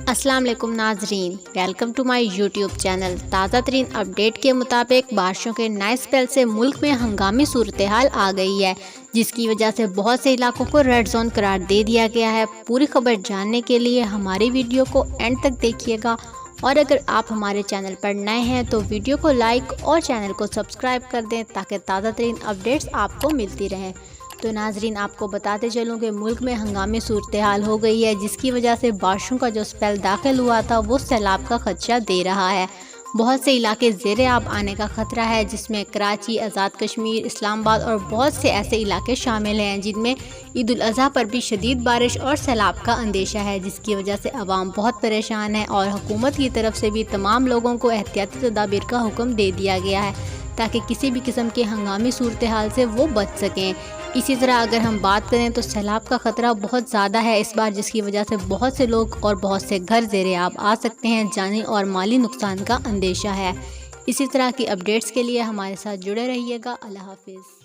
السلام علیکم ناظرین، welcome to my YouTube channel. تازہ ترین اپڈیٹ کے مطابق بارشوں کے نئے اسپیل سے ملک میں ہنگامی صورتحال آ گئی ہے، جس کی وجہ سے بہت سے علاقوں کو ریڈ زون قرار دے دیا گیا ہے۔ پوری خبر جاننے کے لیے ہماری ویڈیو کو اینڈ تک دیکھیے گا، اور اگر آپ ہمارے چینل پر نئے ہیں تو ویڈیو کو لائک اور چینل کو سبسکرائب کر دیں تاکہ تازہ ترین اپڈیٹس آپ کو ملتی رہیں۔ تو ناظرین، آپ کو بتاتے چلوں کہ ملک میں ہنگامی صورتحال ہو گئی ہے، جس کی وجہ سے بارشوں کا جو اسپیل داخل ہوا تھا وہ سیلاب کا خدشہ دے رہا ہے۔ بہت سے علاقے زیر آب آنے کا خطرہ ہے، جس میں کراچی، آزاد کشمیر، اسلام آباد اور بہت سے ایسے علاقے شامل ہیں جن میں عید الاضحیٰ پر بھی شدید بارش اور سیلاب کا اندیشہ ہے، جس کی وجہ سے عوام بہت پریشان ہے، اور حکومت کی طرف سے بھی تمام لوگوں کو احتیاطی تدابیر کا حکم دے دیا گیا ہے تاکہ کسی بھی قسم کے ہنگامی صورتحال سے وہ بچ سکیں۔ اسی طرح اگر ہم بات کریں تو سیلاب کا خطرہ بہت زیادہ ہے اس بار، جس کی وجہ سے بہت سے لوگ اور بہت سے گھر زیر آب آ سکتے ہیں، جانی اور مالی نقصان کا اندیشہ ہے۔ اسی طرح کی اپڈیٹس کے لیے ہمارے ساتھ جڑے رہیے گا۔ اللہ حافظ۔